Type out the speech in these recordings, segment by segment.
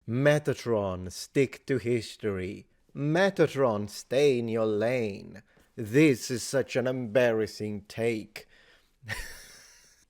Metatron, stick to history. Metatron, stay in your lane. This is such an embarrassing take.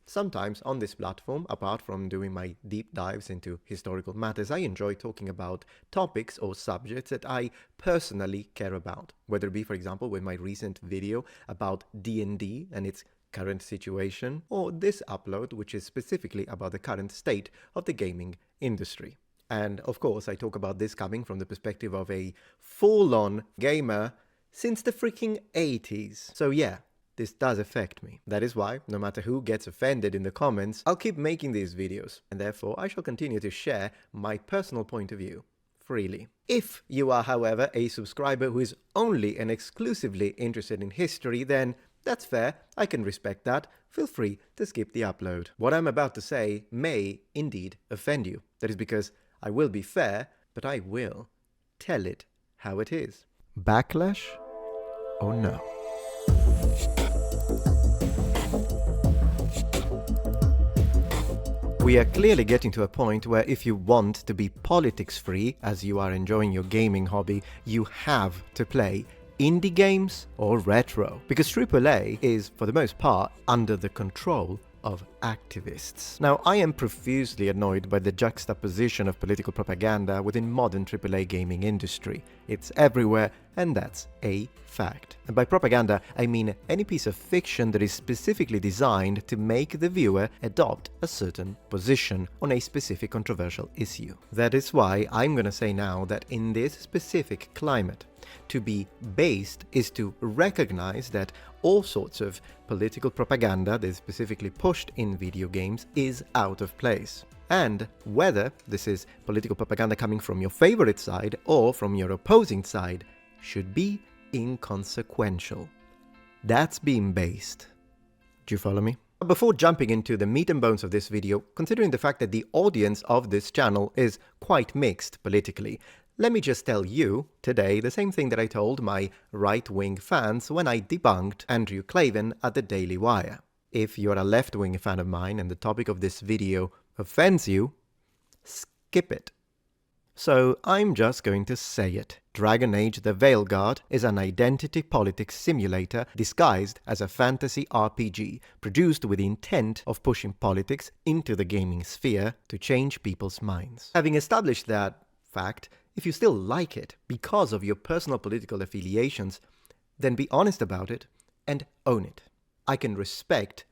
Sometimes on this platform, apart from doing my deep dives into historical matters, I enjoy talking about topics or subjects that I personally care about. Whether it be, for example, with my recent video about D&D and its current situation, or this upload, which is specifically about the current state of the gaming industry. And of course, I talk about this coming from the perspective of a full-on gamer since the freaking 80s. So yeah, this does affect me. That is why, no matter who gets offended in the comments, I'll keep making these videos, and therefore I shall continue to share my personal point of view freely. If you are, however, a subscriber who is only and exclusively interested in history, then that's fair, I can respect that. Feel free to skip the upload. What I'm about to say may indeed offend you. That is because I will be fair, but I will tell it how it is. Backlash or no? We are clearly getting to a point where if you want to be politics-free, as you are enjoying your gaming hobby, you have to play indie games or retro. Because AAA is, for the most part, under the control of activists. Now, I am profusely annoyed by the juxtaposition of political propaganda within modern AAA gaming industry. It's everywhere, and that's a fact. And by propaganda, I mean any piece of fiction that is specifically designed to make the viewer adopt a certain position on a specific controversial issue. That is why I'm gonna say now that in this specific climate, to be based is to recognize that all sorts of political propaganda that is specifically pushed in video games is out of place. And whether this is political propaganda coming from your favorite side or from your opposing side should be inconsequential. That's being based. Do you follow me? Before jumping into the meat and bones of this video, considering the fact that the audience of this channel is quite mixed politically, let me just tell you today the same thing that I told my right-wing fans when I debunked Andrew Klavan at the Daily Wire. If you're a left-wing fan of mine and the topic of this video offends you, skip it. So I'm just going to say it. Dragon Age the Veilguard is an identity politics simulator disguised as a fantasy RPG, produced with the intent of pushing politics into the gaming sphere to change people's minds. Having established that fact, if you still like it because of your personal political affiliations, then be honest about it and own it. I can respect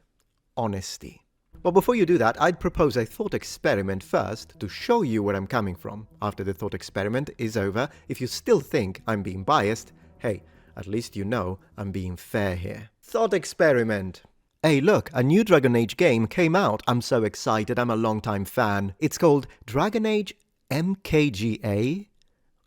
honesty. But before you do that, I'd propose a thought experiment first to show you where I'm coming from. After the thought experiment is over, if you still think I'm being biased, hey, at least you know I'm being fair here. Thought experiment. Hey look, a new Dragon Age game came out. I'm so excited, I'm a longtime fan. It's called Dragon Age MKGA?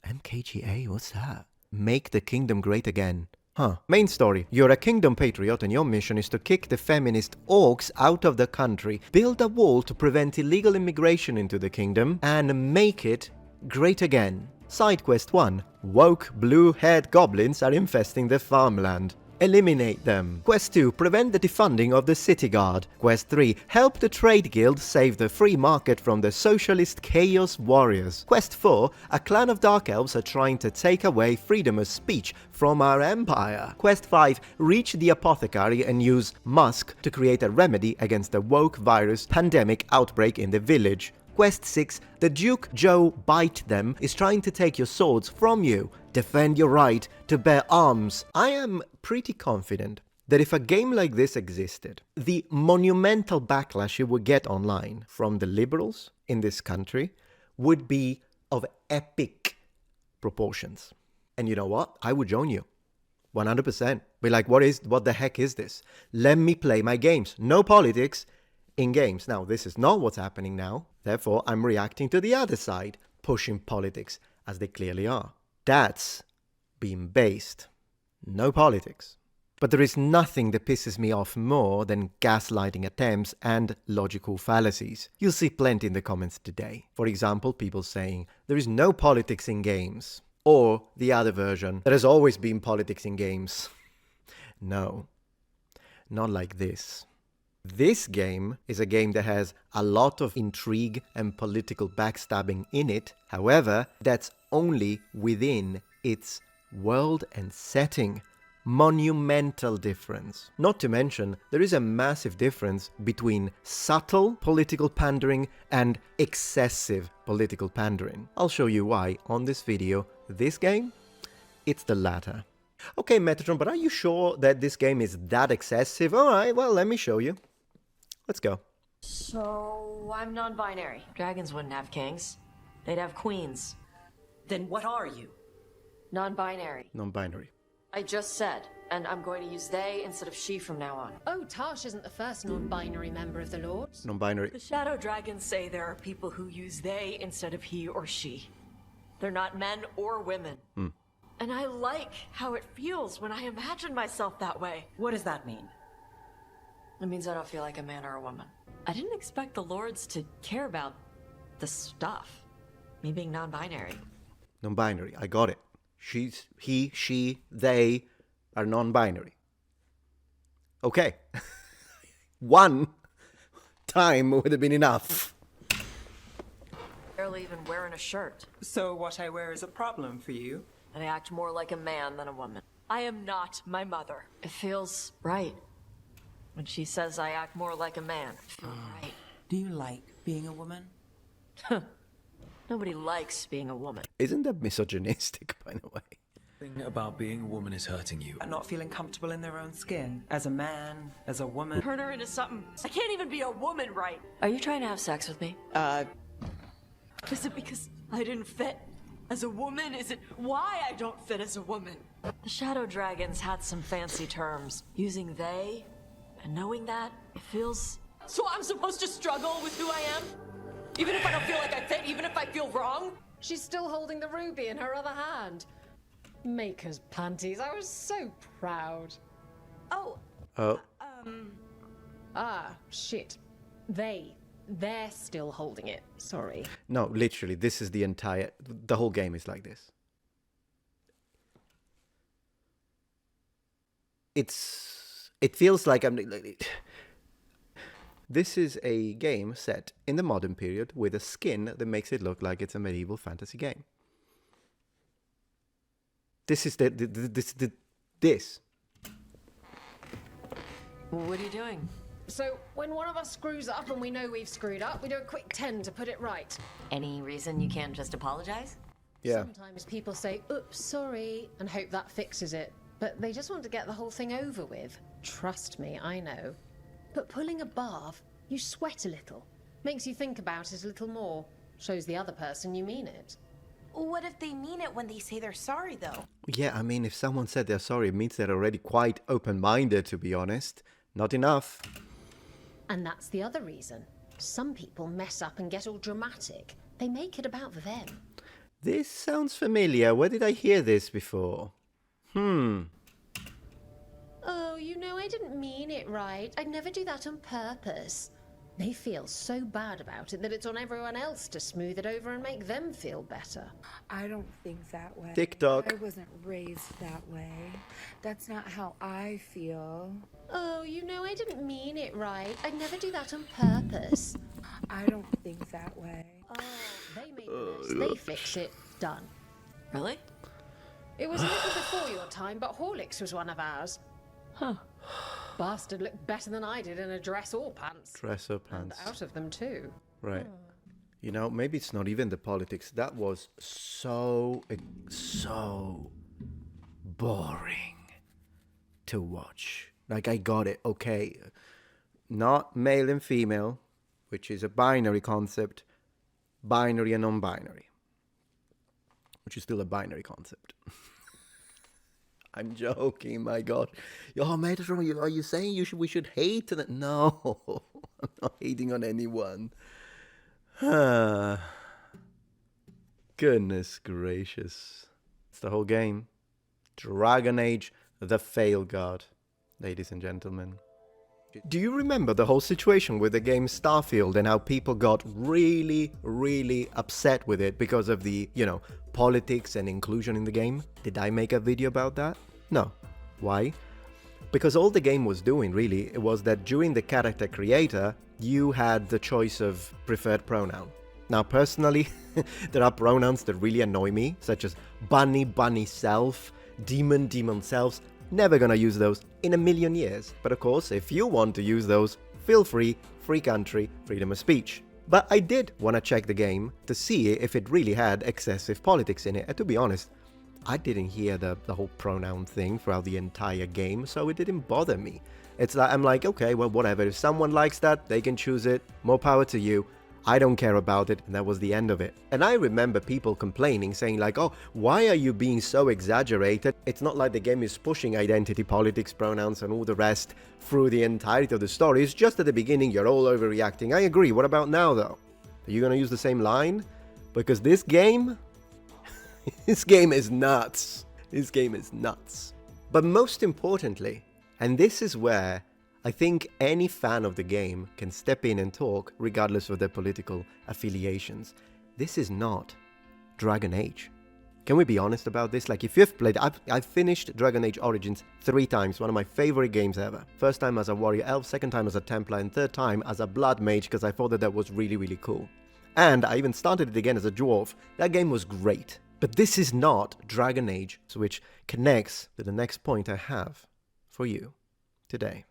MKGA? What's that? Make the Kingdom Great Again. Huh. Main story. You're a kingdom patriot and your mission is to kick the feminist orcs out of the country, build a wall to prevent illegal immigration into the kingdom, and make it great again. Side quest 1. Woke blue-haired goblins are infesting the farmland. Eliminate them. Quest 2. Prevent the defunding of the city guard. Quest 3. Help the trade guild save the free market from the socialist chaos warriors. Quest 4. A clan of dark elves are trying to take away freedom of speech from our empire. Quest 5. Reach the apothecary and use musk to create a remedy against the woke virus pandemic outbreak in the village. Quest 6. The Duke Joe Bite Them is trying to take your swords from you. Defend your right to bear arms. I am pretty confident that if a game like this existed, the monumental backlash it would get online from the liberals in this country would be of epic proportions. And you know what? I would join you. 100%. Be like, what the heck is this? Let me play my games. No politics in games. Now, this is not what's happening now. Therefore, I'm reacting to the other side, pushing politics as they clearly are. That's being based. No politics. But there is nothing that pisses me off more than gaslighting attempts and logical fallacies. You'll see plenty in the comments today. For example, people saying, there is no politics in games. Or the other version, there has always been politics in games. No. Not like this. This game is a game that has a lot of intrigue and political backstabbing in it. However, that's only within its world and setting. Monumental difference. Not to mention, there is a massive difference between subtle political pandering and excessive political pandering. I'll show you why on this video. This game, it's the latter. Okay, Metatron, but are you sure that this game is that excessive? Alright, well, let me show you. Let's go. So, I'm non-binary. Dragons wouldn't have kings. They'd have queens. Then what are you? Non-binary. Non-binary. I just said, and I'm going to use they instead of she from now on. Oh, Tarsh isn't the first non-binary member of the Lords. Non-binary. The Shadow Dragons say there are people who use they instead of he or she. They're not men or women. And I like how it feels when I imagine myself that way. What does that mean? It means I don't feel like a man or a woman. I didn't expect the Lords to care about the stuff. Me being non-binary. Non-binary, I got it. She's, he, she, they are non-binary. Okay. One time would have been enough. Barely even wearing a shirt. So what I wear is a problem for you? And I act more like a man than a woman. I am not my mother. It feels right. When she says I act more like a man, it feels right. Do you like being a woman? Nobody likes being a woman. Isn't that misogynistic, by the way? Thing about being a woman is hurting you. And not feeling comfortable in their own skin? As a man, as a woman? Turn her into something. I can't even be a woman right. Are you trying to have sex with me? Is it because I didn't fit as a woman? Is it why I don't fit as a woman? The Shadow Dragons had some fancy terms. Using they and knowing that, it feels... So I'm supposed to struggle with who I am? Even if I don't feel like I fit, even if I feel wrong? She's still holding the ruby in her other hand. Maker's panties. I was so proud. Oh, Ah, shit. They're still holding it. Sorry. No, literally, this is the whole game is like this. It feels like this is a game set in the modern period with a skin that makes it look like it's a medieval fantasy game. This is this. What are you doing? So, when one of us screws up and we know we've screwed up, we do a quick 10 to put it right. Any reason you can't just apologize? Yeah. Sometimes people say, oops, sorry, and hope that fixes it. But they just want to get the whole thing over with. Trust me, I know. But pulling a bath, you sweat a little. Makes you think about it a little more. Shows the other person you mean it. What if they mean it when they say they're sorry, though? Yeah, I mean, if someone said they're sorry, it means they're already quite open-minded, to be honest. Not enough. And that's the other reason. Some people mess up and get all dramatic. They make it about them. This sounds familiar. Where did I hear this before? Oh, you know, I didn't mean it right. I'd never do that on purpose. They feel so bad about it that it's on everyone else to smooth it over and make them feel better. I don't think that way. TikTok. I wasn't raised that way. That's not how I feel. Oh, you know, I didn't mean it right. I'd never do that on purpose. I don't think that way. Oh, they made the mess. They fix it. Done. Really? It was a little before your time, but Horlicks was one of ours. Huh. Bastard looked better than I did in a dress or pants. Dress or And pants. out of them too. Right. You know, maybe it's not even the politics. That was so boring to watch. Like, I got it. Okay. Not male and female, which is a binary concept. Binary and non-binary, which is still a binary concept. I'm joking, my God. Oh, Metatron, are you saying we should hate that? No, I'm not hating on anyone. Goodness gracious. It's the whole game. Dragon Age, the Veilguard, ladies and gentlemen. Do you remember the whole situation with the game Starfield and how people got really, really upset with it because of the, politics and inclusion in the game? Did I make a video about that? No. Why? Because all the game was doing, really, it was that during the character creator, you had the choice of preferred pronoun. Now, personally, there are pronouns that really annoy me, such as bunny, bunny self, demon, demon selves. Never gonna use those in a million years. But of course, if you want to use those, feel free, free country, freedom of speech. But I did want to check the game to see if it really had excessive politics in it. And to be honest, I didn't hear the whole pronoun thing throughout the entire game, so it didn't bother me. It's like, I'm like, okay, well, whatever. If someone likes that, they can choose it. More power to you. I don't care about it, and that was the end of it. And I remember people complaining, saying like, oh, why are you being so exaggerated? It's not like the game is pushing identity politics, pronouns, and all the rest through the entirety of the story. It's just at the beginning you're all overreacting. I agree. What about now, though? Are you going to use the same line? Because this game... this game is nuts. This game is nuts. But most importantly, and this is where I think any fan of the game can step in and talk, regardless of their political affiliations. This is not Dragon Age. Can we be honest about this? Like, if you've played... I've finished Dragon Age Origins 3 times, one of my favorite games ever. First time as a warrior elf, second time as a Templar, and third time as a blood mage, because I thought that was really, really cool. And I even started it again as a dwarf. That game was great. But this is not Dragon Age, which connects to the next point I have for you today.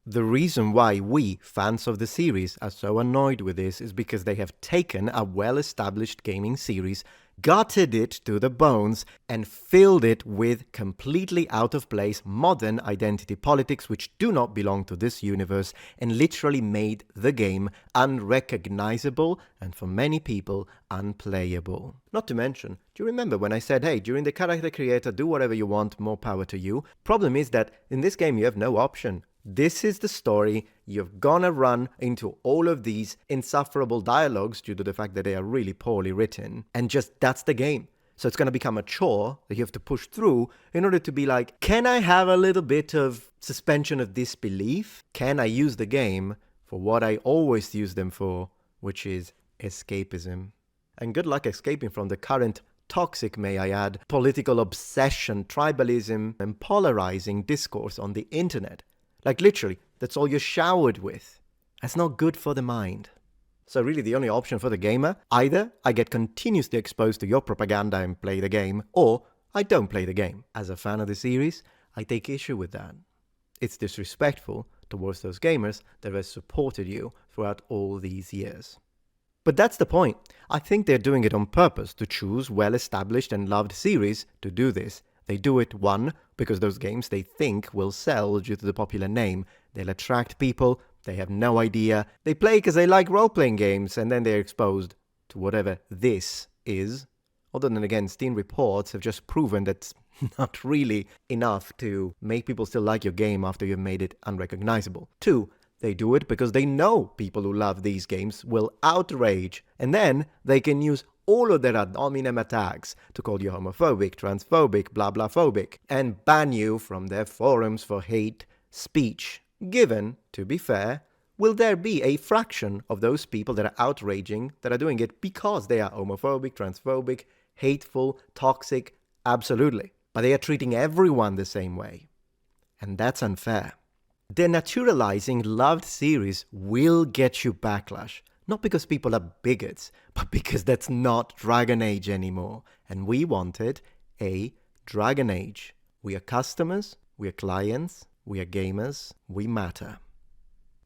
The reason why we, fans of the series, are so annoyed with this is because they have taken a well-established gaming series, gutted it to the bones, and filled it with completely out-of-place modern identity politics which do not belong to this universe, and literally made the game unrecognizable and, for many people, unplayable. Not to mention, do you remember when I said, hey, during the character creator, do whatever you want, more power to you? Problem is that in this game you have no option. This is the story. You're gonna run into all of these insufferable dialogues due to the fact that they are really poorly written. And just, that's the game. So it's gonna become a chore that you have to push through in order to be like, can I have a little bit of suspension of disbelief? Can I use the game for what I always use them for, which is escapism? And good luck escaping from the current toxic, may I add, political obsession, tribalism, and polarizing discourse on the internet. Like, literally, that's all you're showered with. That's not good for the mind. So really the only option for the gamer, either I get continuously exposed to your propaganda and play the game, or I don't play the game. As a fan of the series, I take issue with that. It's disrespectful towards those gamers that have supported you throughout all these years. But that's the point. I think they're doing it on purpose to choose well-established and loved series to do this. They do it, one, because those games they think will sell due to the popular name. They'll attract people, they have no idea. They play because they like role-playing games, and then they're exposed to whatever this is. Although then again, Steam reports have just proven that's not really enough to make people still like your game after you've made it unrecognizable. Two, they do it because they know people who love these games will outrage, and then they can use all of their ad hominem attacks to call you homophobic, transphobic, blah blah phobic, and ban you from their forums for hate speech. Given, to be fair, will there be a fraction of those people that are outraging that are doing it because they are homophobic, transphobic, hateful, toxic? Absolutely. But they are treating everyone the same way. And that's unfair. Denaturalizing loved series will get you backlash. Not because people are bigots, but because that's not Dragon Age anymore. And we wanted a Dragon Age. We are customers, we are clients, we are gamers, we matter.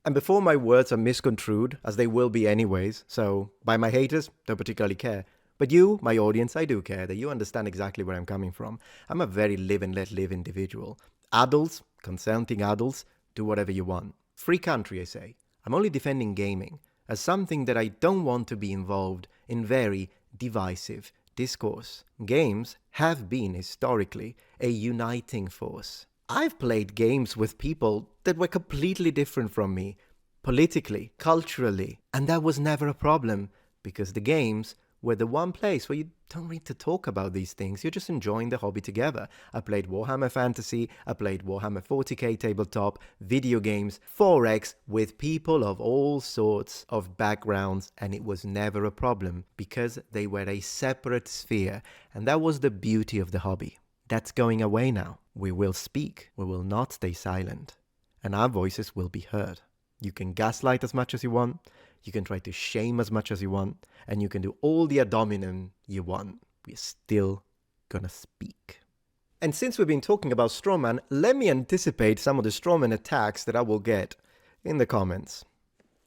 And before my words are misconstrued, as they will be anyways, so by my haters, don't particularly care. But you, my audience, I do care that you understand exactly where I'm coming from. I'm a very live and let live individual. Adults, consenting adults, do whatever you want. Free country, I say. I'm only defending gaming as something that I don't want to be involved in very divisive discourse. Games have been historically a uniting force. I've played games with people that were completely different from me, politically, culturally, and that was never a problem because the games were the one place where you don't need to talk about these things. You're just enjoying the hobby together. I played Warhammer Fantasy, I played Warhammer 40k tabletop, video games, 4X with people of all sorts of backgrounds, and it was never a problem because they were a separate sphere, and that was the beauty of the hobby. That's going away now. We will speak. We will not stay silent. And our voices will be heard. You can gaslight as much as you want. You can try to shame as much as you want. And you can do all the ad hominem you want. We're still gonna speak. And since we've been talking about Strawman, let me anticipate some of the Strawman attacks that I will get in the comments.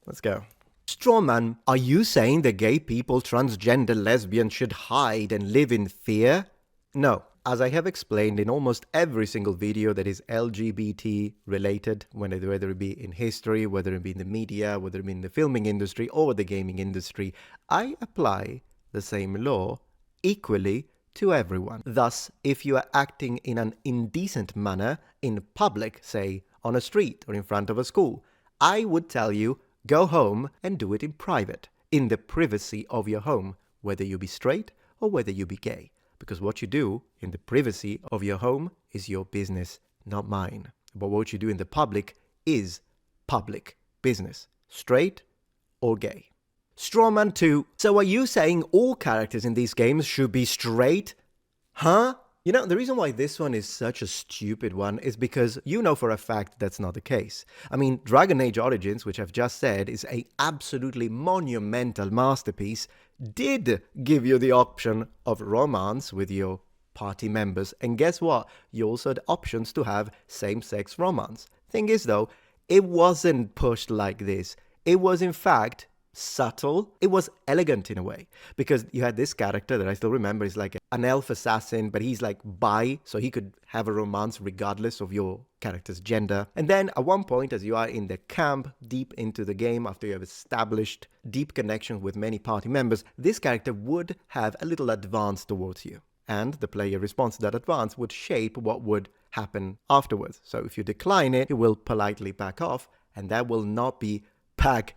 Let's go. Strawman, are you saying that gay people, transgender lesbians should hide and live in fear? No. As I have explained in almost every single video that is LGBT related, whether it be in history, whether it be in the media, whether it be in the filming industry or the gaming industry, I apply the same law equally to everyone. Thus, if you are acting in an indecent manner in public, say on a street or in front of a school, I would tell you, go home and do it in private, in the privacy of your home, whether you be straight or whether you be gay. Because what you do in the privacy of your home is your business, not mine. But what you do in the public is public business, straight or gay. Strawman 2. So are you saying all characters in these games should be straight? Huh? You know, the reason why this one is such a stupid one is because you know for a fact that's not the case. I mean, Dragon Age Origins, which I've just said is a absolutely monumental masterpiece, did give you the option of romance with your party members. And guess what? You also had options to have same-sex romance. Thing is though, it wasn't pushed like this. It was in fact subtle. It was elegant in a way, because you had this character that I still remember is like an elf assassin, but he's like bi, so he could have a romance regardless of your character's gender. And then at one point, as you are in the camp deep into the game, after you have established deep connections with many party members, this character would have a little advance towards you, and the player response to that advance would shape what would happen afterwards. So if you decline it, it will politely back off, and that will not be back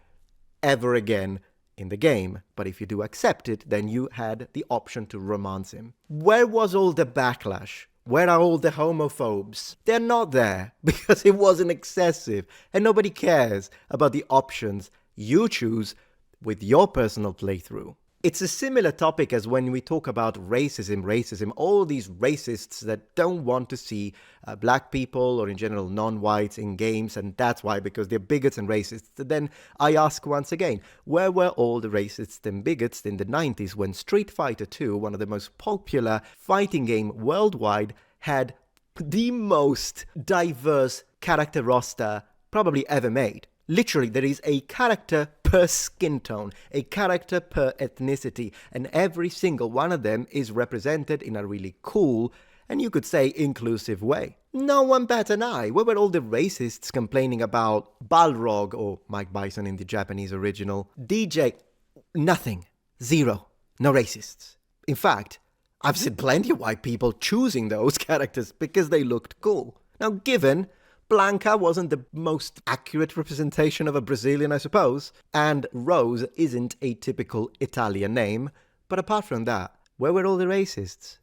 ever again in the game. But if you do accept it, then you had the option to romance him. Where was all the backlash? Where are all the homophobes? They're not there, because it wasn't excessive, and nobody cares about the options you choose with your personal playthrough. It's a similar topic as when we talk about racism, all these racists that don't want to see black people or in general non-whites in games, and that's why, because they're bigots and racists. Then I ask once again, where were all the racists and bigots in the 90s when Street Fighter 2, one of the most popular fighting game worldwide, had the most diverse character roster probably ever made? Literally, there is a character per skin tone, a character per ethnicity, and every single one of them is represented in a really cool, and you could say inclusive way. No one bat an eye. Where were all the racists complaining about Balrog, or Mike Bison in the Japanese original, DJ? Nothing. Zero. No racists. In fact, I've seen plenty of white people choosing those characters because they looked cool. Now, given Blanca wasn't the most accurate representation of a Brazilian, I suppose, and Rose isn't a typical Italian name, but apart from that, where were all the racists?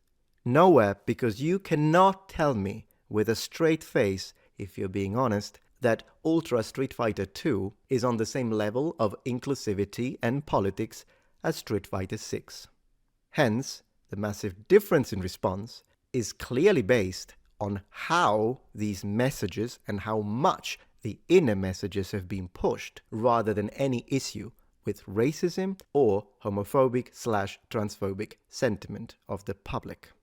Nowhere, because you cannot tell me with a straight face, if you're being honest, that Ultra Street Fighter 2 is on the same level of inclusivity and politics as Street Fighter 6. Hence, the massive difference in response is clearly based on how these messages and how much the inner messages have been pushed, rather than any issue with racism or homophobic/transphobic sentiment of the public.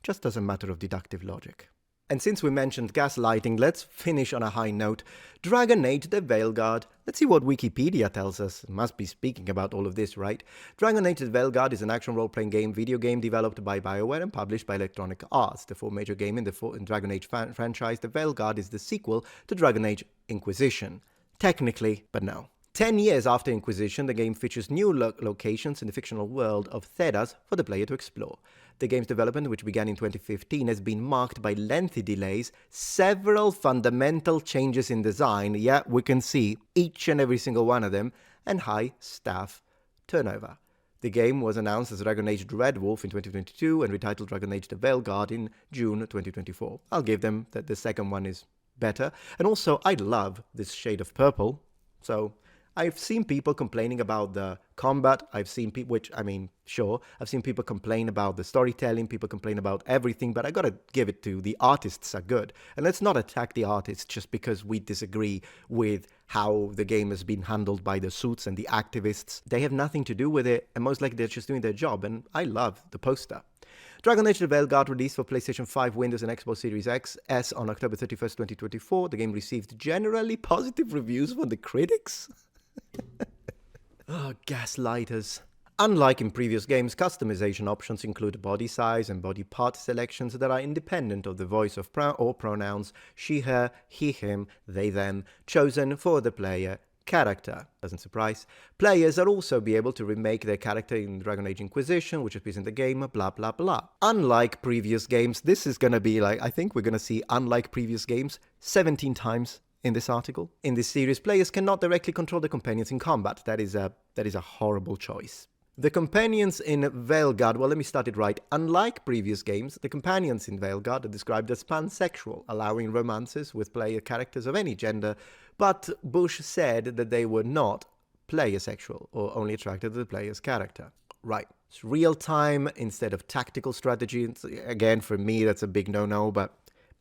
Just as a matter of deductive logic. And since we mentioned gaslighting, let's finish on a high note. Dragon Age the Veilguard. Let's see what Wikipedia tells us. It must be speaking about all of this, right? Dragon Age the Veilguard is an action role-playing video game developed by BioWare and published by Electronic Arts. The fourth major game in the Dragon Age franchise, the Veilguard is the sequel to Dragon Age Inquisition. Technically, but no. 10 years after Inquisition, the game features new locations in the fictional world of Thedas for the player to explore. The game's development, which began in 2015, has been marked by lengthy delays, several fundamental changes in design, yeah, we can see each and every single one of them, and high staff turnover. The game was announced as Dragon Age Dreadwolf in 2022 and retitled Dragon Age the Veilguard in June 2024. I'll give them that the second one is better, and also I love this shade of purple, so I've seen people complaining about the combat. I've seen people, which, I mean, sure, I've seen people complain about the storytelling, people complain about everything, but I gotta give it to the artists are good. And let's not attack the artists just because we disagree with how the game has been handled by the suits and the activists. They have nothing to do with it, and most likely they're just doing their job, and I love the poster. Dragon Age: The Veilguard released for PlayStation 5, Windows, and Xbox Series X on October 31st, 2024. The game received generally positive reviews from the critics. Oh, gaslighters. Unlike in previous games, customization options include body size and body part selections that are independent of the voice of or pronouns she, her, he, him, they, them, chosen for the player character. Doesn't surprise. Players will also be able to remake their character in Dragon Age Inquisition, which appears in the game, blah blah blah. Unlike previous games, this is gonna be like, I think we're gonna see unlike previous games 17 times in this article. In this series, players cannot directly control the companions in combat. That is a horrible choice. The companions in Veilguard, well, let me start it right. Unlike previous games, the companions in Veilguard are described as pansexual, allowing romances with player characters of any gender, but Bush said that they were not player sexual, or only attracted to the player's character. Right. It's real-time instead of tactical strategy. Again, for me, that's a big no-no, but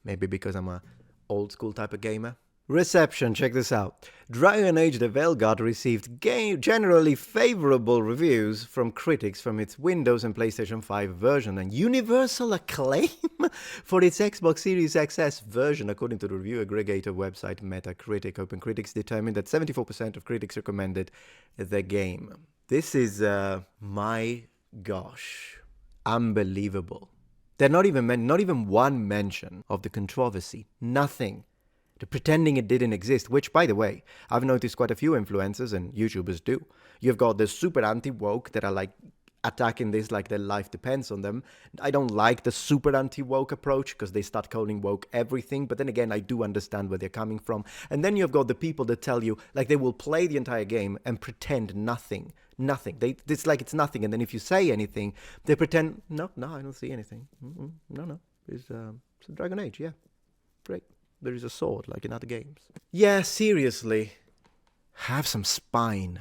maybe because I'm a old-school type of gamer. Reception, check this out. Dragon Age: The Veilguard received generally favorable reviews from critics from its Windows and PlayStation 5 version, and universal acclaim for its Xbox Series XS version, according to the review aggregator website Metacritic. OpenCritics determined that 74% of critics recommended the game. This is, my gosh, unbelievable. They're not even one mention of the controversy. Nothing. Pretending it didn't exist, which, by the way, I've noticed quite a few influencers and YouTubers do. You've got the super anti-woke that are like attacking this like their life depends on them. I don't like the super anti-woke approach because they start calling woke everything, but then again, I do understand where they're coming from. And then you've got the people that tell you, like, they will play the entire game and pretend nothing. It's like it's nothing, and then if you say anything, they pretend, no, I don't see anything. No, it's a Dragon Age, yeah, great. There is a sword, like in other games. Yeah, seriously. Have some spine.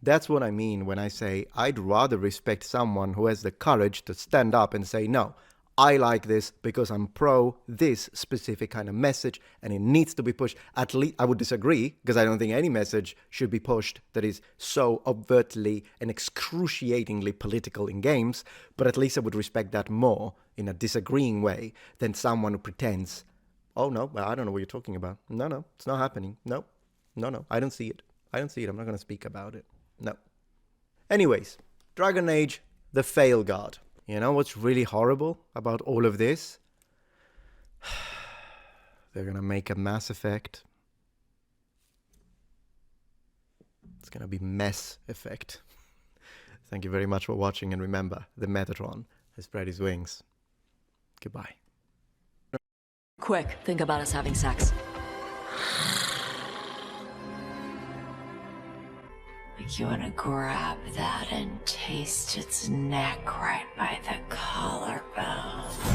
That's what I mean when I say I'd rather respect someone who has the courage to stand up and say, no, I like this because I'm pro this specific kind of message and it needs to be pushed. At least I would disagree, because I don't think any message should be pushed that is so overtly and excruciatingly political in games, but at least I would respect that more in a disagreeing way than someone who pretends, oh, no, I don't know what you're talking about. No, it's not happening. No, I don't see it. I'm not going to speak about it. No. Anyways, Dragon Age: The Veilguard. You know what's really horrible about all of this? They're going to make a Mass Effect. It's going to be Mess Effect. Thank you very much for watching, and remember, the Metatron has spread his wings. Goodbye. Quick, think about us having sex. Like you wanna grab that and taste its neck right by the